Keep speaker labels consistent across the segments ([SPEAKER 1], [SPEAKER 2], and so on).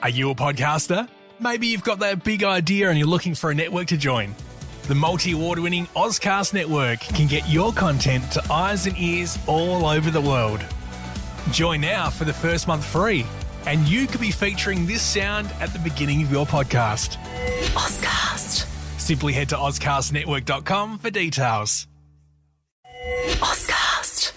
[SPEAKER 1] Are you a podcaster? Maybe you've got that big idea and you're looking for a network to join. The multi-award-winning Ozcast Network can get your content to eyes and ears all over the world. Join now for the first month free, and you could be featuring this sound at the beginning of your podcast.
[SPEAKER 2] Ozcast.
[SPEAKER 1] Simply head to ozcastnetwork.com for details.
[SPEAKER 2] Ozcast.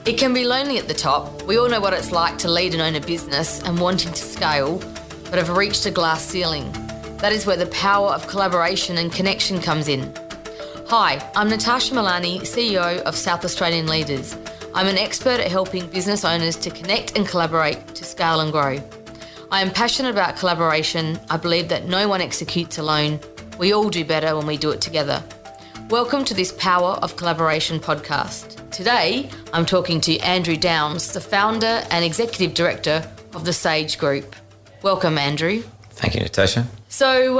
[SPEAKER 2] It can be lonely at the top. We all know what it's like to lead and own a business and wanting to scale, but have reached a glass ceiling. That is where the power of collaboration and connection comes in. Hi, I'm Natasha Milani, CEO of South Australian Leaders. I'm an expert at helping business owners to connect and collaborate to scale and grow. I am passionate about collaboration. I believe that no one executes alone. We all do better when we do it together. Welcome to this Power of Collaboration podcast. Today, I'm talking to Andrew Downs, the founder and executive director of the Sage Group. Welcome, Andrew.
[SPEAKER 3] Thank you, Natasha.
[SPEAKER 2] So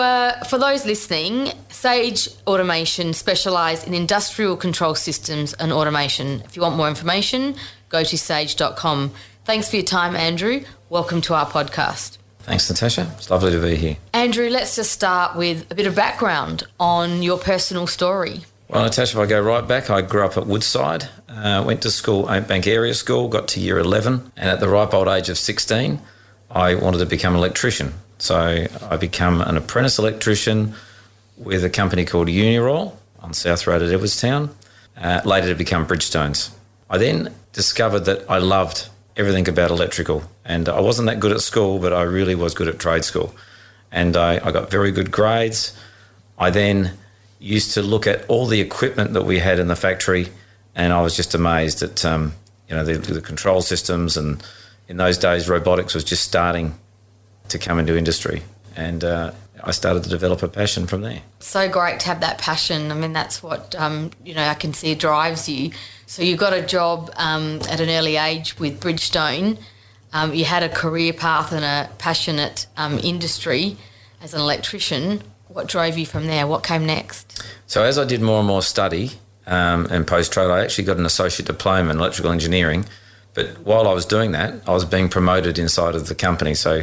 [SPEAKER 2] for those listening, Sage Automation specialise in industrial control systems and automation. If you want more information, go to sage.com. Thanks for your time, Andrew. Welcome to our podcast.
[SPEAKER 3] Thanks, Natasha. It's lovely to be here.
[SPEAKER 2] Andrew, let's just start with a bit of background on your personal story.
[SPEAKER 3] Well, Natasha, if I go right back, I grew up at Woodside, went to school, Oakbank Area School, got to year 11, and at the ripe old age of 16, I wanted to become an electrician. So I became an apprentice electrician with a company called Uniroyal on South Road at Edwardstown, later to become Bridgestones. I then discovered that I loved everything about electrical, and I wasn't that good at school, but I really was good at trade school. And I got very good grades. I then used to look at all the equipment that we had in the factory, and I was just amazed at the control systems, and in those days robotics was just starting to come into industry, and I started to develop a passion from there.
[SPEAKER 2] So great to have that passion. I mean, that's what I can see drives you. So you got a job at an early age with Bridgestone. You had a career path and a passionate industry as an electrician. What drove you from there? What came next?
[SPEAKER 3] So as I did more and more study and post-trade, I actually got an associate diploma in electrical engineering. But while I was doing that, I was being promoted inside of the company. So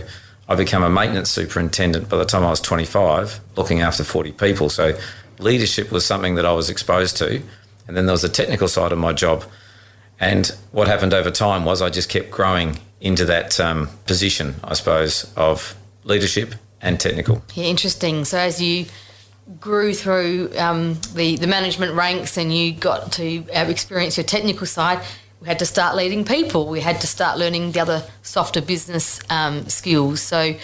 [SPEAKER 3] I became a maintenance superintendent by the time I was 25, looking after 40 people. So leadership was something that I was exposed to. And then there was the technical side of my job. And what happened over time was I just kept growing into that position, I suppose, of leadership and technical.
[SPEAKER 2] Yeah, interesting. So as you grew through the management ranks and you got to experience your technical side, we had to start leading people. We had to start learning the other softer business skills. So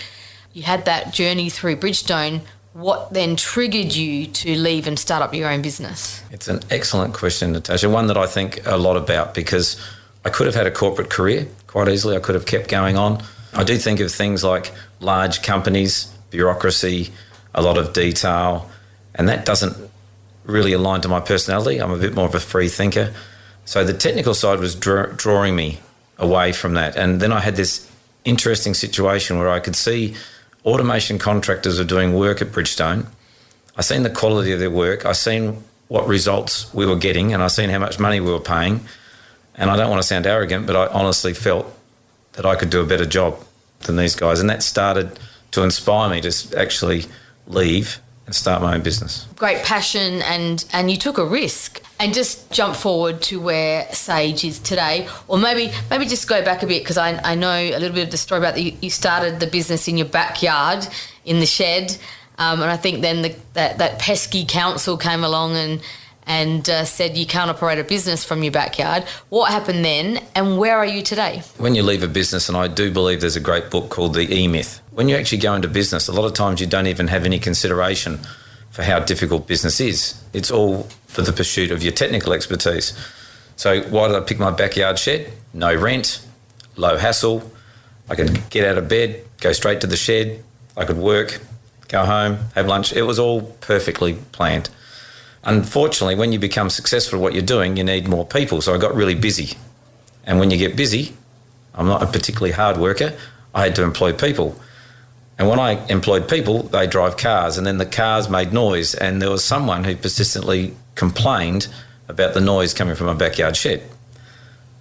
[SPEAKER 2] you had that journey through Bridgestone. What then triggered you to leave and start up your own business?
[SPEAKER 3] It's an excellent question, Natasha, one that I think a lot about, because I could have had a corporate career quite easily. I could have kept going on. I do think of things like large companies, bureaucracy, a lot of detail, and that doesn't really align to my personality. I'm a bit more of a free thinker. So the technical side was drawing me away from that. And then I had this interesting situation where I could see automation contractors are doing work at Bridgestone. I seen the quality of their work. I seen what results we were getting, and I seen how much money we were paying. And I don't want to sound arrogant, but I honestly felt that I could do a better job than these guys. And that started to inspire me to actually leave and start my own business.
[SPEAKER 2] Great passion, and you took a risk. And just jump forward to where Sage is today, or maybe just go back a bit, because I know a little bit of the story about you started the business in your backyard in the shed, and I think then that pesky council came along and said you can't operate a business from your backyard. What happened then, and where are you today?
[SPEAKER 3] When you leave a business, and I do believe there's a great book called The E-Myth, when you actually go into business, a lot of times you don't even have any consideration for how difficult business is. It's all for the pursuit of your technical expertise. So why did I pick my backyard shed? No rent, low hassle. I could get out of bed, go straight to the shed. I could work, go home, have lunch. It was all perfectly planned. Unfortunately, when you become successful at what you're doing, you need more people. So I got really busy. And when you get busy, I'm not a particularly hard worker. I had to employ people. And when I employed people, they drive cars, and then the cars made noise, and there was someone who persistently complained about the noise coming from my backyard shed.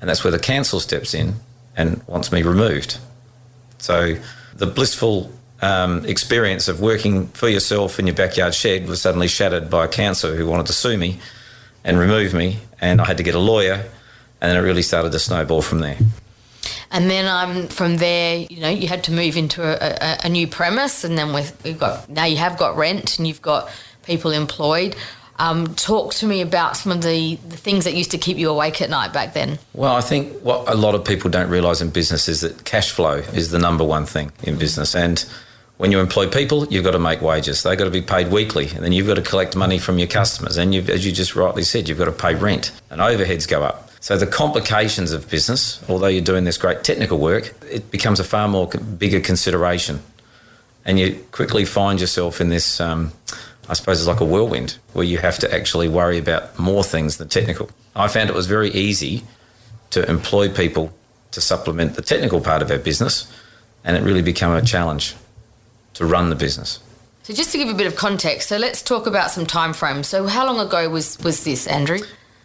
[SPEAKER 3] And that's where the council steps in and wants me removed. So the blissful experience of working for yourself in your backyard shed was suddenly shattered by a council who wanted to sue me and remove me, and I had to get a lawyer, and then it really started to snowball from there.
[SPEAKER 2] And then from there, you had to move into a new premise, and then now you have got rent and you've got people employed. Talk to me about some of the things that used to keep you awake at night back then.
[SPEAKER 3] Well, I think what a lot of people don't realise in business is that cash flow is the number one thing in business. And when you employ people, you've got to make wages. They've got to be paid weekly, and then you've got to collect money from your customers. And as you just rightly said, you've got to pay rent, and overheads go up. So the complications of business, although you're doing this great technical work, it becomes a far more bigger consideration. And you quickly find yourself in this, I suppose it's like a whirlwind, where you have to actually worry about more things than technical. I found it was very easy to employ people to supplement the technical part of our business, and it really became a challenge to run the business.
[SPEAKER 2] So just to give a bit of context, so let's talk about some time frames. So how long ago was this, Andrew?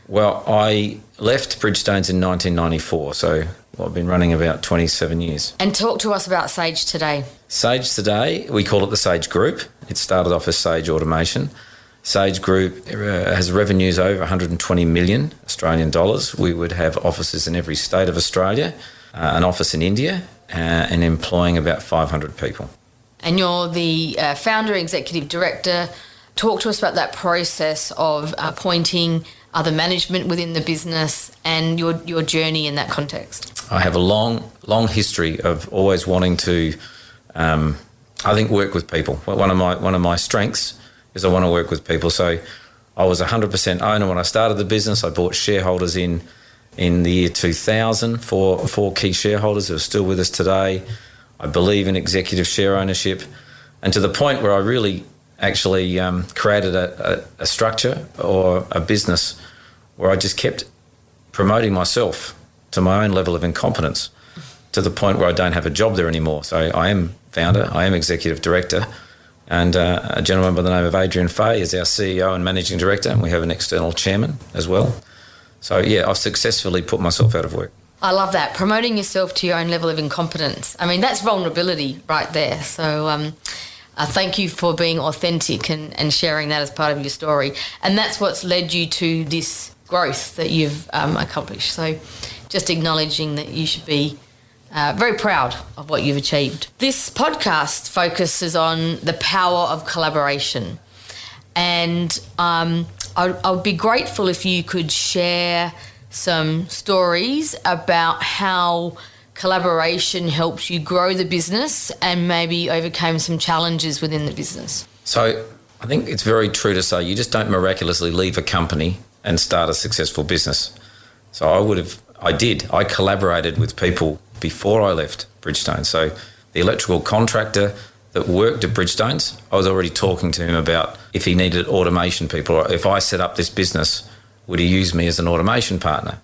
[SPEAKER 3] Well, I left Bridgestones in 1994, so I've been running about 27 years.
[SPEAKER 2] And talk to us about Sage today.
[SPEAKER 3] Sage today, we call it the Sage Group. It started off as Sage Automation. Sage Group has revenues over 120 million Australian dollars. We would have offices in every state of Australia, an office in India, and employing about 500 people.
[SPEAKER 2] And you're the founder, executive director. Talk to us about that process of appointing other management within the business and your journey in that context.
[SPEAKER 3] I have a long history of always wanting to, I think, work with people. One of my strengths is I want to work with people. So I was 100% owner when I started the business. I bought shareholders in the year 2000, four key shareholders who are still with us today. I believe in executive share ownership, and to the point where I really actually created a structure or a business where I just kept promoting myself to my own level of incompetence to the point where I don't have a job there anymore. So I am founder, I am executive director, and a gentleman by the name of Adrian Fay is our CEO and managing director, and we have an external chairman as well. So yeah, I've successfully put myself out of work.
[SPEAKER 2] I love that, promoting yourself to your own level of incompetence. I mean, that's vulnerability right there. So thank you for being authentic and sharing that as part of your story. And that's what's led you to this growth that you've accomplished. So just acknowledging that you should be very proud of what you've achieved. This podcast focuses on the power of collaboration. And I would be grateful if you could share some stories about how collaboration helps you grow the business and maybe overcame some challenges within the business.
[SPEAKER 3] So I think it's very true to say you just don't miraculously leave a company and start a successful business. So I collaborated with people before I left Bridgestone. So the electrical contractor that worked at Bridgestones, I was already talking to him about if he needed automation people, or if I set up this business, would he use me as an automation partner?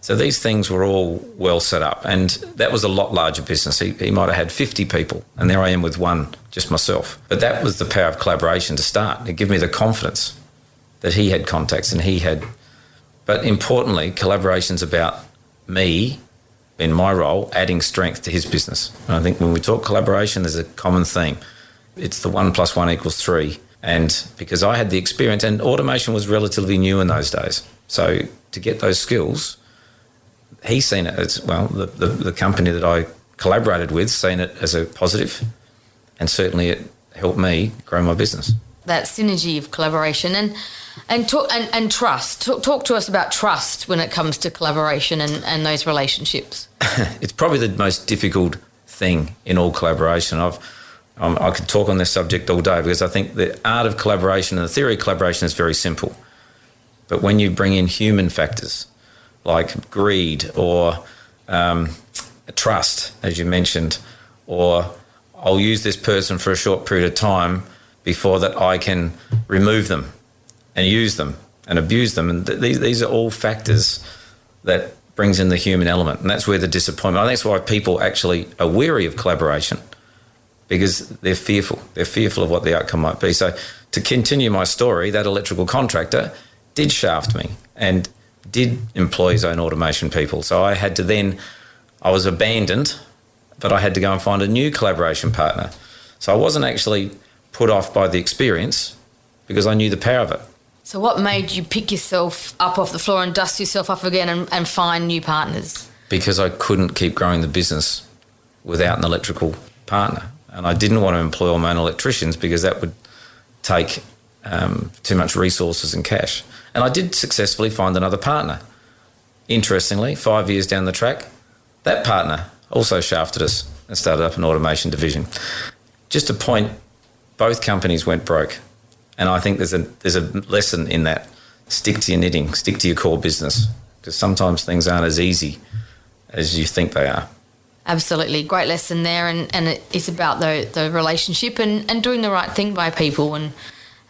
[SPEAKER 3] So these things were all well set up, and that was a lot larger business. He might have had 50 people, and there I am with one, just myself. But that was the power of collaboration to start. It gave me the confidence that he had contacts and he had. But importantly, collaboration's about me, in my role, adding strength to his business. And I think when we talk collaboration, there's a common theme. It's the 1 + 1 = 3. And because I had the experience, and automation was relatively new in those days. So to get those skills, he's seen it as, well, the company that I collaborated with, seen it as a positive, and certainly it helped me grow my business.
[SPEAKER 2] That synergy of collaboration and trust. Talk to us about trust when it comes to collaboration and those relationships.
[SPEAKER 3] It's probably the most difficult thing in all collaboration. I could talk on this subject all day because I think the art of collaboration and the theory of collaboration is very simple. But when you bring in human factors like greed or trust, as you mentioned, or I'll use this person for a short period of time before that I can remove them and use them and abuse them. And these are all factors that brings in the human element. And that's where the disappointment, I think that's why people actually are weary of collaboration, because they're fearful. They're fearful of what the outcome might be. So to continue my story, that electrical contractor did shaft me and did employ his own automation people. So I was abandoned, but I had to go and find a new collaboration partner. So I wasn't actually put off by the experience because I knew the power of it.
[SPEAKER 2] So what made you pick yourself up off the floor and dust yourself up again and find new partners? Because
[SPEAKER 3] I couldn't keep growing the business without an electrical partner. And I didn't want to employ all my own electricians because that would take too much resources and cash. And I did successfully find another partner. Interestingly, 5 years down the track, that partner also shafted us and started up an automation division. Just a point, both companies went broke. And I think there's a lesson in that. Stick to your knitting, stick to your core business, because sometimes things aren't as easy as you think they are.
[SPEAKER 2] Absolutely. Great lesson there. And it's about the relationship and doing the right thing by people. And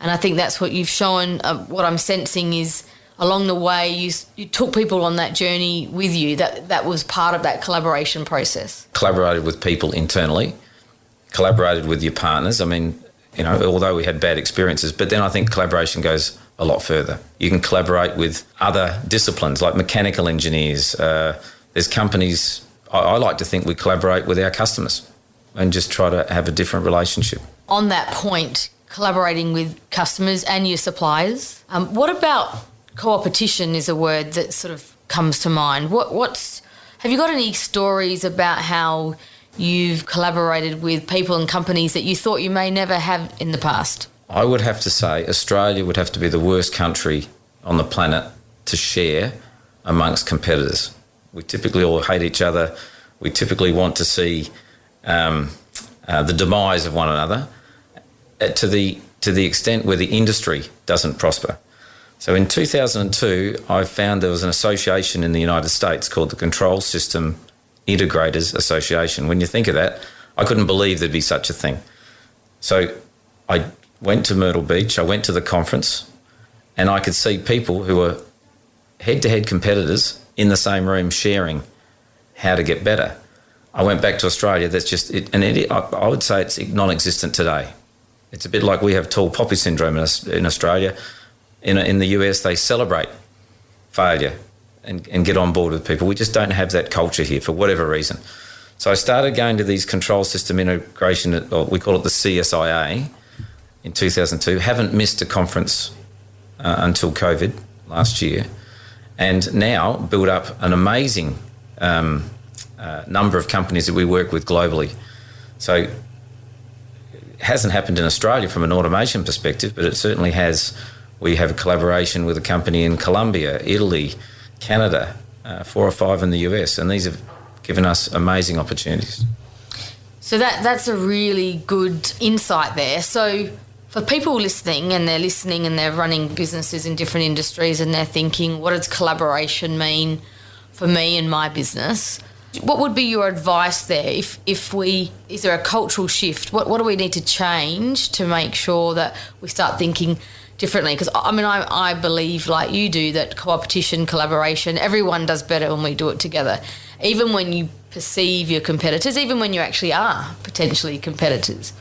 [SPEAKER 2] I think that's what you've shown. What I'm sensing is along the way you took people on that journey with you. That was part of that collaboration process.
[SPEAKER 3] Collaborated with people internally, collaborated with your partners. I mean, although we had bad experiences, but then I think collaboration goes a lot further. You can collaborate with other disciplines like mechanical engineers. There's companies, I like to think we collaborate with our customers and just try to have a different relationship.
[SPEAKER 2] On that point, collaborating with customers and your suppliers, what about co-opetition is a word that sort of comes to mind. Have you got any stories about how you've collaborated with people and companies that you thought you may never have in the past?
[SPEAKER 3] I would have to say Australia would have to be the worst country on the planet to share amongst competitors. We typically all hate each other. We typically want to see the demise of one another to the extent where the industry doesn't prosper. So in 2002, I found there was an association in the United States called the Control System Integrators Association. When you think of that, I couldn't believe there'd be such a thing. So I went to Myrtle Beach, I went to the conference, and I could see people who were head-to-head competitors in the same room sharing how to get better. I went back to Australia, that's just it, and I would say it's non-existent today. It's a bit like we have tall poppy syndrome in Australia. In the US, they celebrate failure and get on board with people. We just don't have that culture here for whatever reason. So I started going to these control system integration, or we call it the CSIA, in 2002. Haven't missed a conference until COVID last year, and now built up an amazing number of companies that we work with globally. So it hasn't happened in Australia from an automation perspective, but it certainly has. We have a collaboration with a company in Colombia, Italy, Canada, 4 or 5 in the US, and these have given us amazing opportunities.
[SPEAKER 2] So that's a really good insight there. So for people listening and they're running businesses in different industries and they're thinking, what does collaboration mean for me and my business? What would be your advice there? Is there a cultural shift? What do we need to change to make sure that we start thinking differently? Because I believe, like you do, that co-opetition, collaboration, everyone does better when we do it together. Even when you perceive your competitors, even when you actually are potentially competitors,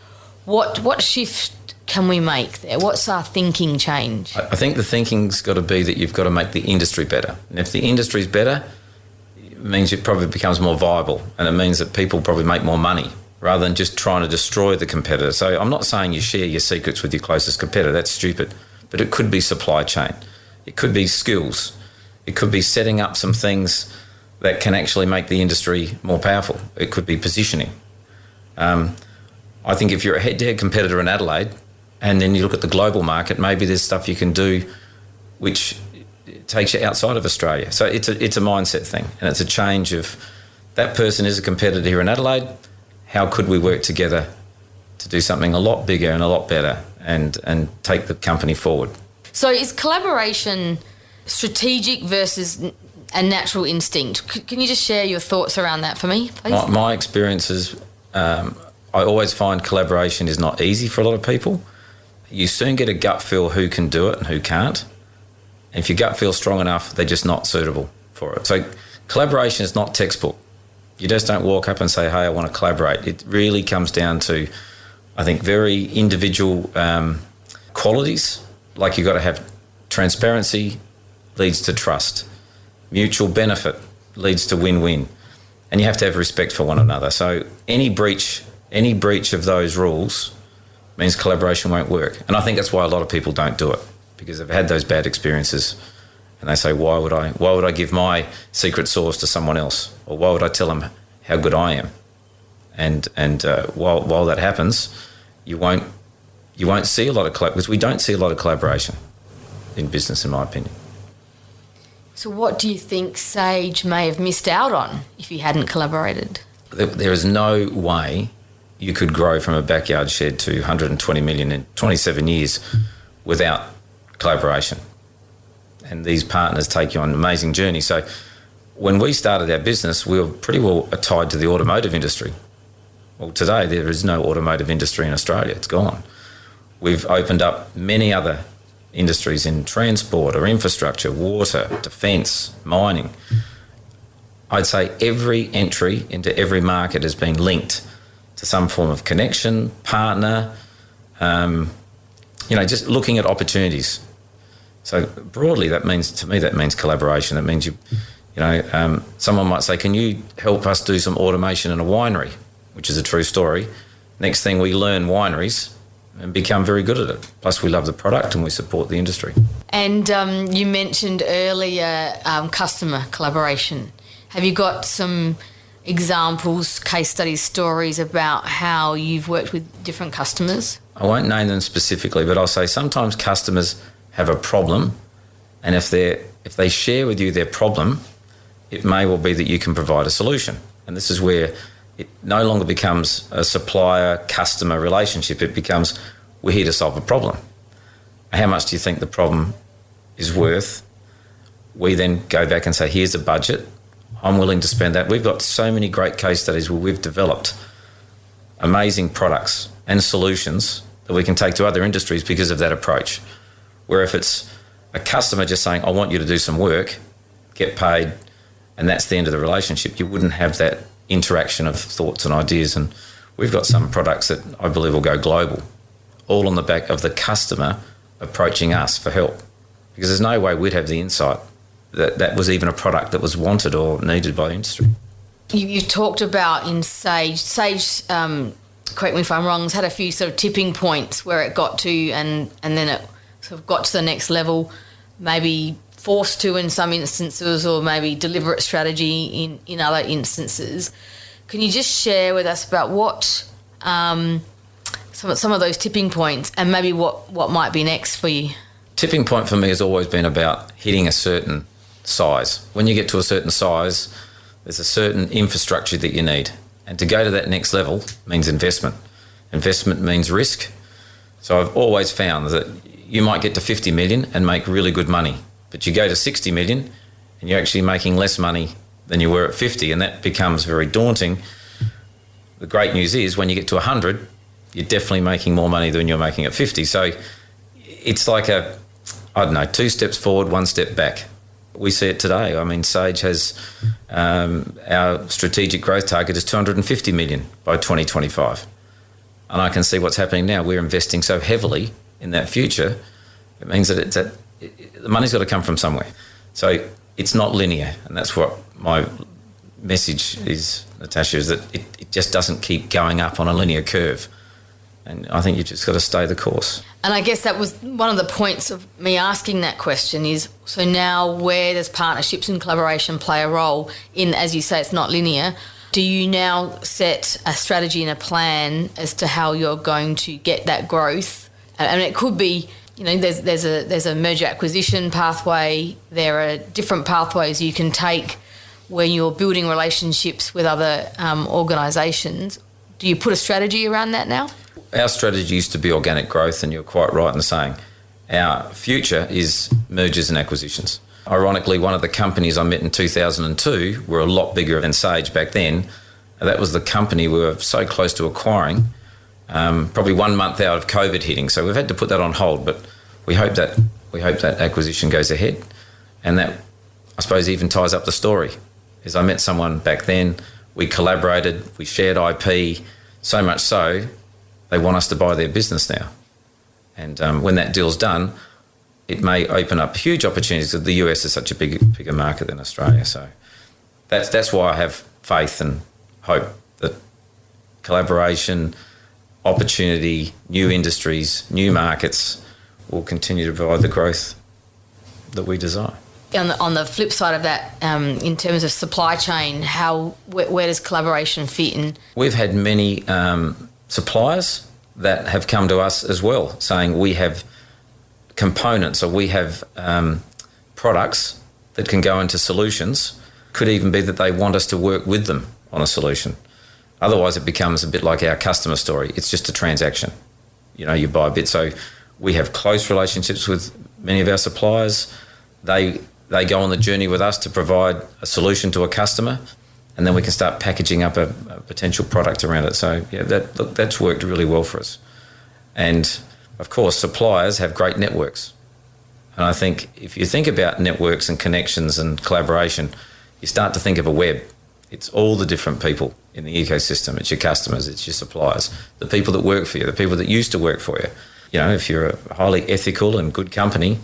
[SPEAKER 2] what shift can we make there? What's our thinking change?
[SPEAKER 3] I think the thinking's got to be that you've got to make the industry better. And if the industry's better, it means it probably becomes more viable, and it means that people probably make more money rather than just trying to destroy the competitor. So I'm not saying you share your secrets with your closest competitor. That's stupid. But it could be supply chain. It could be skills. It could be setting up some things that can actually make the industry more powerful. It could be positioning. I think if you're a head-to-head competitor in Adelaide and then you look at the global market, maybe there's stuff you can do which takes you outside of Australia. So it's a mindset thing, and it's a change of that person is a competitor here in Adelaide. How could we work together to do something a lot bigger and a lot better and take the company forward?
[SPEAKER 2] So is collaboration strategic versus a natural instinct? Can you just share your thoughts around that for me, please?
[SPEAKER 3] My experiences, I always find collaboration is not easy for a lot of people. You soon get a gut feel who can do it and who can't. And if your gut feels strong enough, they're just not suitable for it. So collaboration is not textbook. You just don't walk up and say, hey, I want to collaborate. It really comes down to, I think, very individual qualities. Like you've got to have transparency leads to trust. Mutual benefit leads to win-win. And you have to have respect for one another. So any breach of those rules means collaboration won't work. And I think that's why a lot of people don't do it, because they've had those bad experiences and they say, why would I give my secret sauce to someone else? Or why would I tell them how good I am? And while that happens, you won't see a lot of because we don't see a lot of collaboration in business, in my opinion.
[SPEAKER 2] So what do you think Sage may have missed out on if you hadn't collaborated?
[SPEAKER 3] There is no way you could grow from a backyard shed to 120 million in 27 years without collaboration. And these partners take you on an amazing journey. So when we started our business, we were pretty well tied to the automotive industry. Well, today there is no automotive industry in Australia. It's gone. We've opened up many other industries in transport or infrastructure, water, defence, mining. I'd say every entry into every market has been linked to some form of connection, partner, just looking at opportunities. So broadly, that means collaboration. That means someone might say, can you help us do some automation in a winery, which is a true story. Next thing, we learn wineries and become very good at it. Plus, we love the product and we support the industry.
[SPEAKER 2] And you mentioned earlier customer collaboration. Have you got some examples, case studies, stories about how you've worked with different customers?
[SPEAKER 3] I won't name them specifically, but I'll say sometimes customers have a problem, and if they share with you their problem, it may well be that you can provide a solution. And this is where it no longer becomes a supplier-customer relationship. It becomes, we're here to solve a problem. How much do you think the problem is worth? We then go back and say, here's a budget. I'm willing to spend that. We've got so many great case studies where we've developed amazing products and solutions that we can take to other industries because of that approach. Where if it's a customer just saying, I want you to do some work, get paid, and that's the end of the relationship, you wouldn't have that interaction of thoughts and ideas. And we've got some products that I believe will go global, all on the back of the customer approaching us for help, because there's no way we'd have the insight that that was even a product that was wanted or needed by the industry.
[SPEAKER 2] You've talked about in Sage, correct me if I'm wrong, has had a few sort of tipping points where it got to and then it sort of got to the next level, maybe forced to in some instances, or maybe deliberate strategy in other instances. Can you just share with us about what some of those tipping points and maybe what might be next for you?
[SPEAKER 3] Tipping point for me has always been about hitting a certain size. When you get to a certain size, there's a certain infrastructure that you need. And to go to that next level means investment. Investment means risk. So I've always found that you might get to 50 million and make really good money, but you go to 60 million and you're actually making less money than you were at 50, and that becomes very daunting. The great news is when you get to 100, you're definitely making more money than you're making at 50. So it's like two steps forward, one step back. We see it today. I mean, Sage has our strategic growth target is 250 million by 2025. And I can see what's happening now. We're investing so heavily in that future. It means that the money's got to come from somewhere. So it's not linear. And that's what my message is, Natasha, is that it just doesn't keep going up on a linear curve. And I think you've just got to stay the course.
[SPEAKER 2] And I guess that was one of the points of me asking that question is, so now where does partnerships and collaboration play a role in, as you say, it's not linear? Do you now set a strategy and a plan as to how you're going to get that growth? I mean, it could be, there's a merger acquisition pathway. There are different pathways you can take when you're building relationships with other organisations. Do you put a strategy around that now?
[SPEAKER 3] Our strategy used to be organic growth, and you're quite right in saying our future is mergers and acquisitions. Ironically, one of the companies I met in 2002 were a lot bigger than Sage back then. That was the company we were so close to acquiring, probably 1 month out of COVID hitting. So we've had to put that on hold, but we hope that acquisition goes ahead. And that, I suppose, even ties up the story. Is I met someone back then, We collaborated, we shared IP, so much so they want us to buy their business now. And when that deal's done, it may open up huge opportunities. The US is such a bigger market than Australia. So that's why I have faith and hope that collaboration, opportunity, new industries, new markets will continue to provide the growth that we desire.
[SPEAKER 2] On the flip side of that, in terms of supply chain, where does collaboration fit in?
[SPEAKER 3] We've had many suppliers that have come to us as well, saying we have components or we have products that can go into solutions. Could even be that they want us to work with them on a solution. Otherwise, it becomes a bit like our customer story. It's just a transaction. You buy a bit. So we have close relationships with many of our suppliers. They go on the journey with us to provide a solution to a customer, and then we can start packaging up a potential product around it. So, yeah, that's worked really well for us. And, of course, suppliers have great networks. And I think if you think about networks and connections and collaboration, you start to think of a web. It's all the different people in the ecosystem. It's your customers, it's your suppliers, the people that work for you, the people that used to work for you. If you're a highly ethical and good company,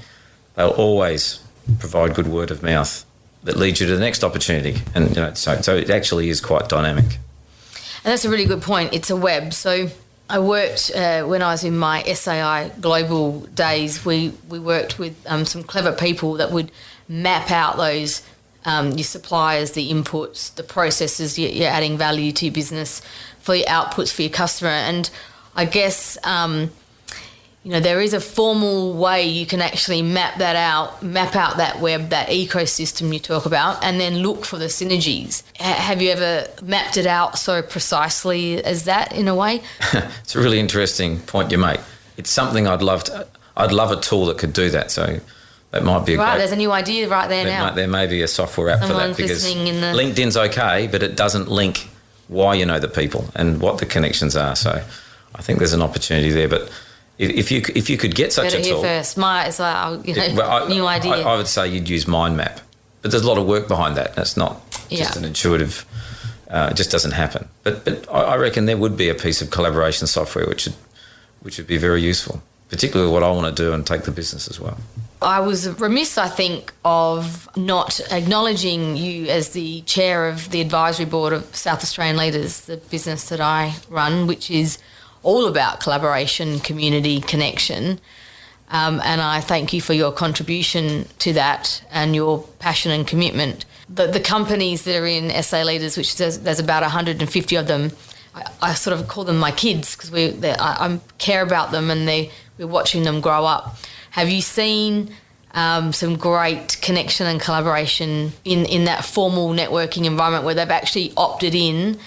[SPEAKER 3] they'll always provide good word of mouth that leads you to the next opportunity. And so it actually is quite dynamic.
[SPEAKER 2] And that's a really good point. It's a web. So I worked when I was in my SAI global days. We worked with some clever people that would map out those your suppliers, the inputs, the processes you're adding value to your business, for your outputs for your customer. And I guess there is a formal way you can actually map out that web, that ecosystem you talk about, and then look for the synergies. Have you ever mapped it out so precisely as that, in a way?
[SPEAKER 3] It's a really interesting point you make. It's something I'd love a tool that could do that. So that might be
[SPEAKER 2] there's a new idea right there now.
[SPEAKER 3] There may be a software app
[SPEAKER 2] Someone's
[SPEAKER 3] for that, because
[SPEAKER 2] LinkedIn's
[SPEAKER 3] okay, but it doesn't link why you know the people and what the connections are. So I think there's an opportunity there, but if you could get such a tool...
[SPEAKER 2] first. New idea.
[SPEAKER 3] I would say you'd use Mind Map. But there's a lot of work behind that. It's not just an intuitive... it just doesn't happen. But I reckon there would be a piece of collaboration software which would be very useful, particularly what I want to do and take the business as well.
[SPEAKER 2] I was remiss, I think, of not acknowledging you as the chair of the advisory board of South Australian Leaders, the business that I run, which is all about collaboration, community, connection. And I thank you for your contribution to that and your passion and commitment. The companies that are in SA Leaders, which there's about 150 of them, I sort of call them my kids, because I care about them and we're watching them grow up. Have you seen some great connection and collaboration in that formal networking environment where they've actually opted in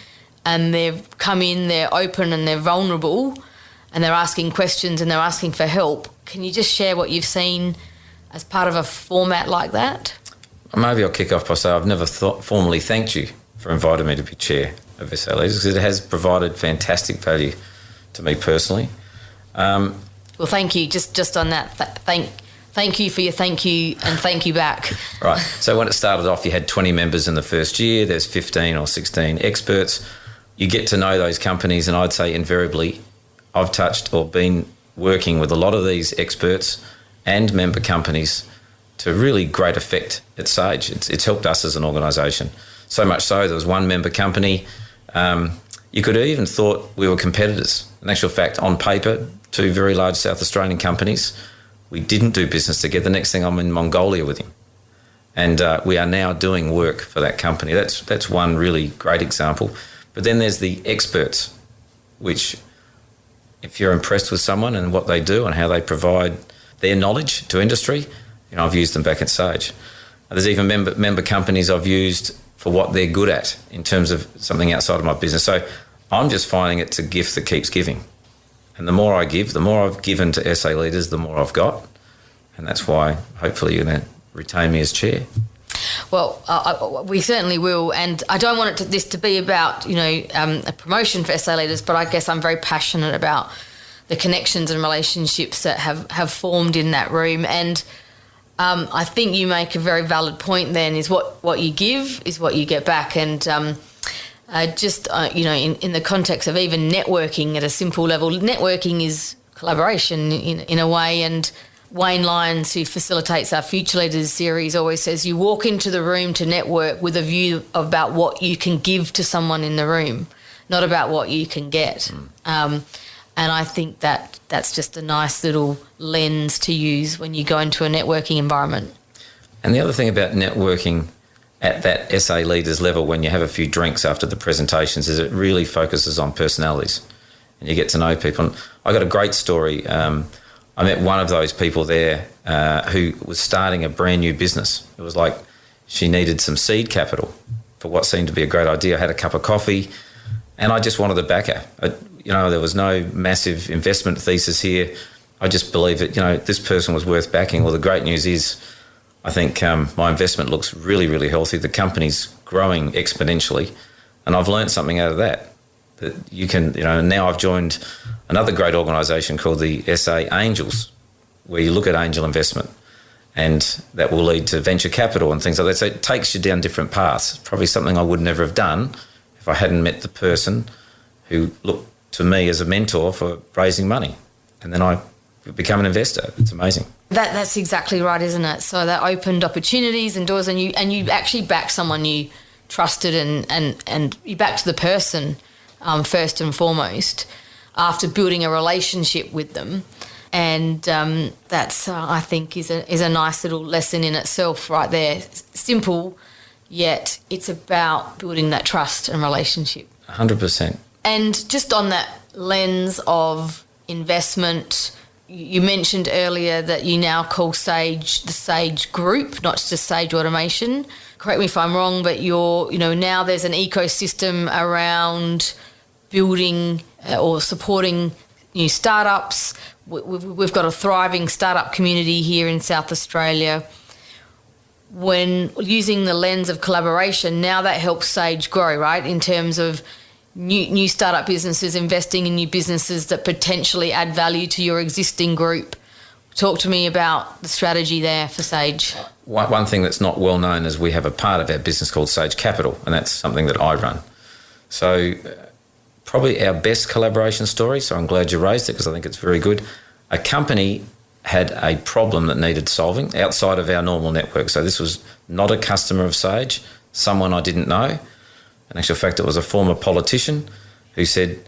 [SPEAKER 2] and they've come in, they're open and they're vulnerable and they're asking questions and they're asking for help? Can you just share what you've seen as part of a format like that?
[SPEAKER 3] Maybe I'll kick off by saying I've never formally thanked you for inviting me to be chair of SA Leaders, because it has provided fantastic value to me personally.
[SPEAKER 2] Well, thank you. Just on that, thank you for your thank you and thank you back.
[SPEAKER 3] Right. So when it started off, you had 20 members in the first year. There's 15 or 16 experts. You get to know those companies, and I'd say invariably I've touched or been working with a lot of these experts and member companies to really great effect at Sage. It's helped us as an organisation. So much so, there was one member company, you could have even thought we were competitors. In actual fact, on paper, two very large South Australian companies, we didn't do business together. The next thing, I'm in Mongolia with him. And we are now doing work for that company. That's one really great example. But then there's the experts, which if you're impressed with someone and what they do and how they provide their knowledge to industry, I've used them back at Sage. There's even member companies I've used for what they're good at in terms of something outside of my business. So I'm just finding it's a gift that keeps giving. And the more I give, the more I've given to SA Leaders, the more I've got. And that's why hopefully you're going to retain me as chair.
[SPEAKER 2] Well, we certainly will, and I don't want this to be about a promotion for SA Leaders, but I guess I'm very passionate about the connections and relationships that have formed in that room. And I think you make a very valid point. Then is what you give is what you get back, and In the context of even networking at a simple level, networking is collaboration in a way. And Wayne Lyons, who facilitates our Future Leaders series, always says you walk into the room to network with a view about what you can give to someone in the room, not about what you can get. And I think that's just a nice little lens to use when you go into a networking environment.
[SPEAKER 3] And the other thing about networking at that SA leaders level, when you have a few drinks after the presentations, is it really focuses on personalities and you get to know people. And I got a great story. I met one of those people there who was starting a brand new business. It was like she needed some seed capital for what seemed to be a great idea. I had a cup of coffee and I just wanted to back her. There was no massive investment thesis here. I just believed that, this person was worth backing. Well, the great news is I think my investment looks really, really healthy. The company's growing exponentially and I've learned something out of that you can, now I've joined another great organisation called the SA Angels, where you look at angel investment and that will lead to venture capital and things like that. So it takes you down different paths. Probably something I would never have done if I hadn't met the person who looked to me as a mentor for raising money. And then I become an investor. It's amazing.
[SPEAKER 2] That's exactly right, isn't it? So that opened opportunities and doors, and you actually backed someone you trusted and you backed the person first and foremost after building a relationship with them. And that's, I think, is a nice little lesson in itself right there. Simple, yet it's about building that trust and relationship.
[SPEAKER 3] 100%.
[SPEAKER 2] And just on that lens of investment, you mentioned earlier that you now call Sage the Sage Group, not just Sage Automation. Correct me if I'm wrong, but now there's an ecosystem around building or supporting new startups. We've got a thriving startup community here in South Australia. When using the lens of collaboration, now that helps Sage grow, right, in terms of new startup businesses investing in new businesses that potentially add value to your existing group. Talk to me about the strategy there for Sage.
[SPEAKER 3] One thing that's not well known is we have a part of our business called Sage Capital, and that's something that I run. So probably our best collaboration story, so I'm glad you raised it because I think it's very good. A company had a problem that needed solving outside of our normal network. So this was not a customer of Sage, someone I didn't know. In actual fact, it was a former politician who said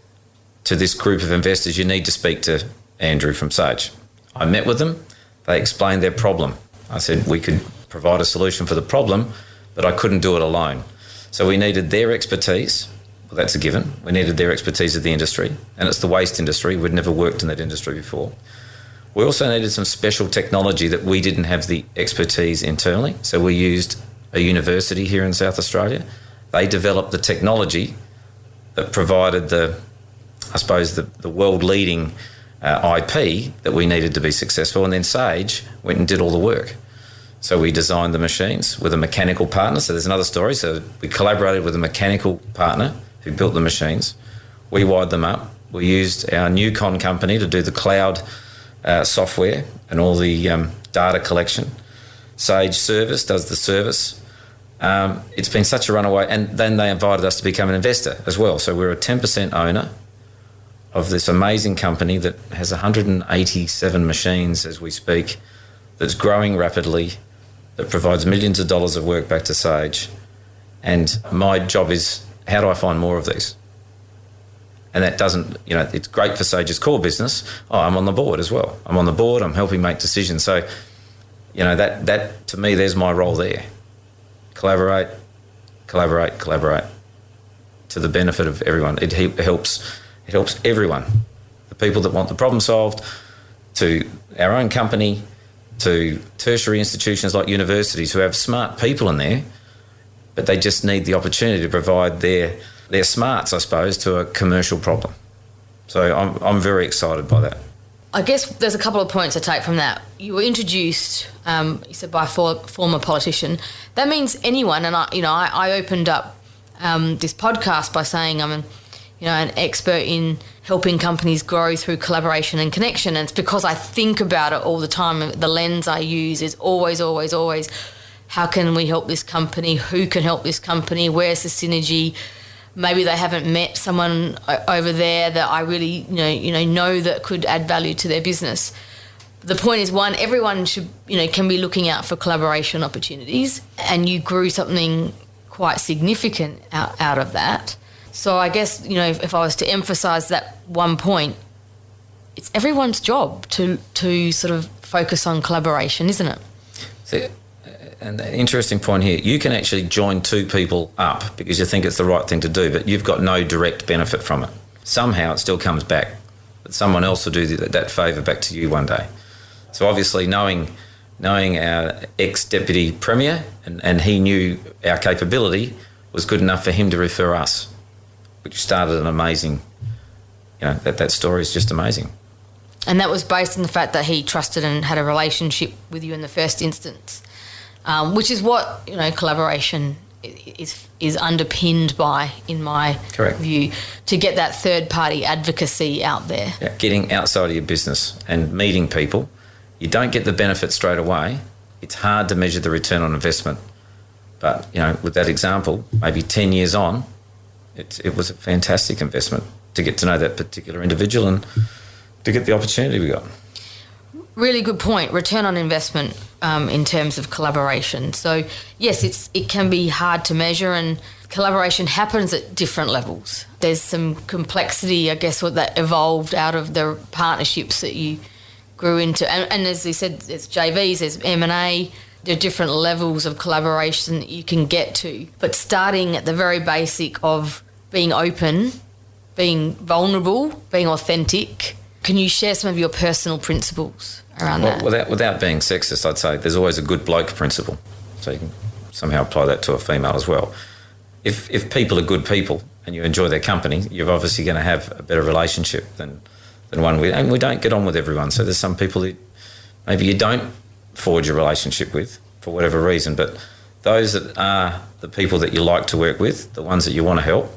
[SPEAKER 3] to this group of investors, you need to speak to Andrew from Sage. I met with them. They explained their problem. I said we could provide a solution for the problem, but I couldn't do it alone. So we needed their expertise. Well, that's a given. We needed their expertise of the industry, and it's the waste industry. We'd never worked in that industry before. We also needed some special technology that we didn't have the expertise internally. So we used a university here in South Australia. They developed the technology that provided the world-leading IP that we needed to be successful, and then Sage went and did all the work. So we designed the machines with a mechanical partner. So there's another story. So we collaborated with a mechanical partner who built the machines. We wired them up. We used our Newcon company to do the cloud software and all the data collection. Sage Service does the service. It's been such a runaway, and then they invited us to become an investor as well. So we're a 10% owner of this amazing company that has 187 machines as we speak, that's growing rapidly, that provides millions of dollars of work back to Sage. And my job is, how do I find more of these? And that doesn't, it's great for Sage's core business. Oh, I'm on the board as well. I'm on the board, I'm helping make decisions. So, that to me, there's my role there. Collaborate to the benefit of everyone. It helps everyone, the people that want the problem solved, to our own company, to tertiary institutions like universities who have smart people in there, but they just need the opportunity to provide their smarts, I suppose, to a commercial problem. So I'm very excited by that.
[SPEAKER 2] I guess there's a couple of points I take from that. You were introduced, you said, by a former politician. That means anyone, and I opened up this podcast by saying I'm an expert in helping companies grow through collaboration and connection. And it's because I think about it all the time. The lens I use is always, how can we help this company? Who can help this company? Where's the synergy? maybe they haven't met someone over there that I really know that could add value to their business. The point is, one, everyone should can be looking out for collaboration opportunities, and you grew something quite significant out of that. So I guess if I was to emphasise that one point, it's everyone's job to sort of focus on collaboration, isn't it?
[SPEAKER 3] See, and the interesting point here, you can actually join two people up because you think it's the right thing to do, but you've got no direct benefit from it. Somehow it still comes back, but someone else will do that favour back to you one day. So obviously knowing our ex-Deputy Premier and he knew our capability was good enough for him to refer us, which started an amazing, that story is just amazing.
[SPEAKER 2] And that was based on the fact that he trusted and had a relationship with you in the first instance, which is what collaboration is underpinned by, in my
[SPEAKER 3] Correct.
[SPEAKER 2] view, to get that third-party advocacy out there.
[SPEAKER 3] Yeah, getting outside of your business and meeting people. You don't get the benefit straight away. It's hard to measure the return on investment. But, with that example, maybe 10 years on, it was a fantastic investment to get to know that particular individual and to get the opportunity we got.
[SPEAKER 2] Really good point. Return on investment in terms of collaboration. So, yes, it can be hard to measure, and collaboration happens at different levels. There's some complexity, I guess, what that evolved out of the partnerships that you grew into. And as you said, there's JVs, there's M&A. There are different levels of collaboration that you can get to. But starting at the very basic of being open, being vulnerable, being authentic, can you share some of your personal principles around that?
[SPEAKER 3] Without being sexist, I'd say there's always a good bloke principle. So you can somehow apply that to a female as well. If people are good people and you enjoy their company, you're obviously going to have a better relationship than one with. And we don't get on with everyone. So there's some people that maybe you don't forge a relationship with for whatever reason. But those that are the people that you like to work with, the ones that you want to help,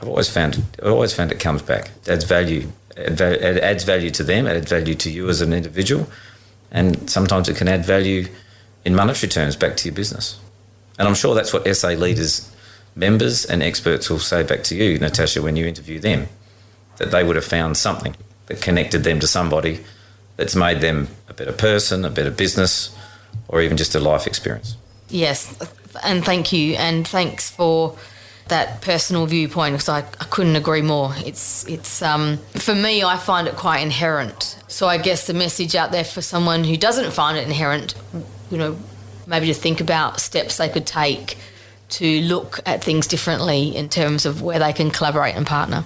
[SPEAKER 3] I've always found it comes back. It adds value. It adds value to them, it adds value to you as an individual, and sometimes it can add value in monetary terms back to your business. And I'm sure that's what SA Leaders members and experts will say back to you, Natasha, when you interview them, that they would have found something that connected them to somebody that's made them a better person, a better business, or even just a life experience.
[SPEAKER 2] Yes, and thank you, and thanks for that personal viewpoint, because I couldn't agree more. It's for me, I find it quite inherent. So I guess the message out there for someone who doesn't find it inherent, maybe to think about steps they could take to look at things differently in terms of where they can collaborate and partner.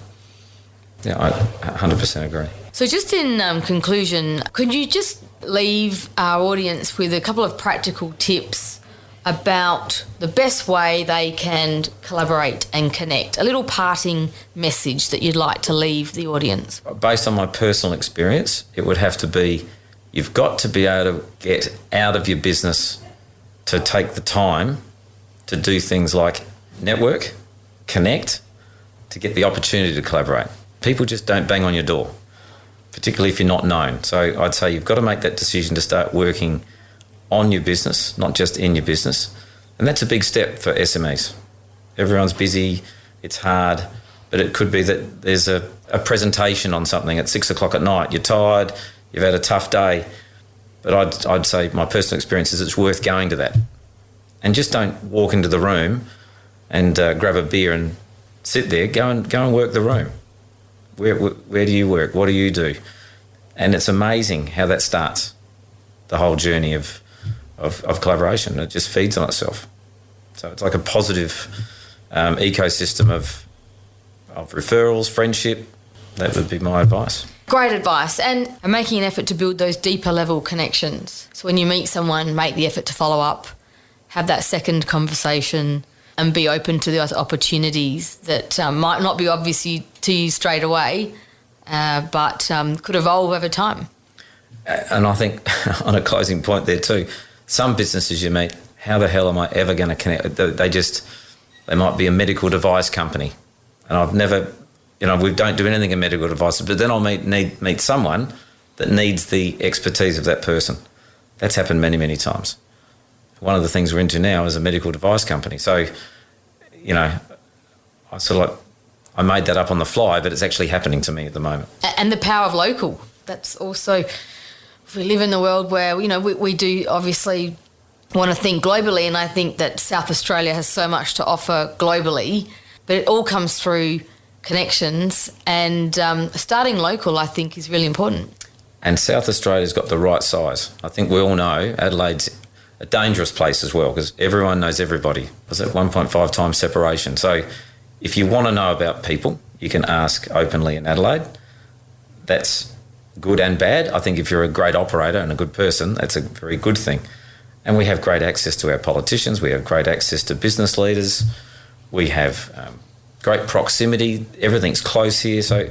[SPEAKER 3] Yeah, I 100% agree.
[SPEAKER 2] So just in conclusion, could you just leave our audience with a couple of practical tips about the best way they can collaborate and connect? A little parting message that you'd like to leave the audience.
[SPEAKER 3] Based on my personal experience, it would have to be, you've got to be able to get out of your business to take the time to do things like network, connect, to get the opportunity to collaborate. People just don't bang on your door, particularly if you're not known. So I'd say you've got to make that decision to start working on your business, not just in your business. And that's a big step for SMEs. Everyone's busy, it's hard, but it could be that there's a presentation on something at 6 o'clock at night. You're tired, you've had a tough day. But I'd say my personal experience is it's worth going to that. And just don't walk into the room and grab a beer and sit there. Go and work the room. Where do you work? What do you do? And it's amazing how that starts, the whole journey of collaboration. It just feeds on itself. So it's like a positive ecosystem of referrals, friendship. That would be my advice.
[SPEAKER 2] Great advice, and making an effort to build those deeper level connections. So when you meet someone, make the effort to follow up, have that second conversation, and be open to those opportunities that might not be obvious to you straight away, but could evolve over time.
[SPEAKER 3] And I think on a closing point there too, some businesses you meet, how the hell am I ever going to connect? They might be a medical device company, and I've never, we don't do anything in medical devices, but then I'll meet someone that needs the expertise of that person. That's happened many, many times. One of the things we're into now is a medical device company. So, I made that up on the fly, but it's actually happening to me at the moment.
[SPEAKER 2] And the power of local. That's also, we live in a world where, we do obviously want to think globally, and I think that South Australia has so much to offer globally, but it all comes through connections, and starting local, I think, is really important.
[SPEAKER 3] And South Australia's got the right size. I think we all know Adelaide's a dangerous place as well because everyone knows everybody. It's at 1.5 times separation. So if you want to know about people, you can ask openly in Adelaide. That's good and bad. I think if you're a great operator and a good person, that's a very good thing. And we have great access to our politicians. We have great access to business leaders. We have great proximity. Everything's close here. So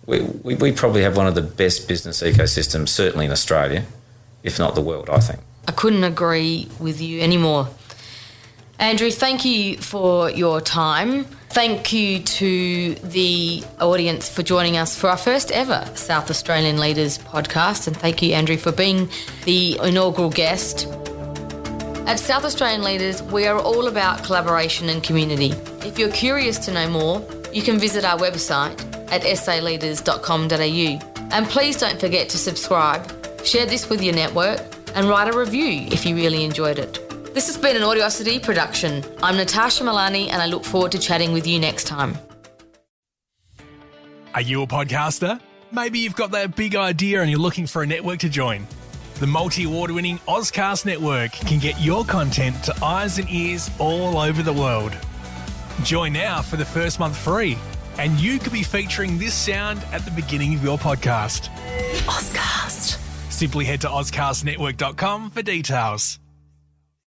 [SPEAKER 3] we probably have one of the best business ecosystems, certainly in Australia, if not the world, I think.
[SPEAKER 2] I couldn't agree with you anymore. Andrew, thank you for your time. Thank you to the audience for joining us for our first ever South Australian Leaders podcast. And thank you, Andrew, for being the inaugural guest. At South Australian Leaders, we are all about collaboration and community. If you're curious to know more, you can visit our website at saleaders.com.au. And please don't forget to subscribe, share this with your network, and write a review if you really enjoyed it. This has been an Audiosity production. I'm Natasha Milani, and I look forward to chatting with you next time.
[SPEAKER 1] Are you a podcaster? Maybe you've got that big idea and you're looking for a network to join. The multi-award-winning Ozcast network can get your content to eyes and ears all over the world. Join now for the first month free, and you could be featuring this sound at the beginning of your podcast.
[SPEAKER 2] Ozcast.
[SPEAKER 1] Simply head to ozcastnetwork.com for details.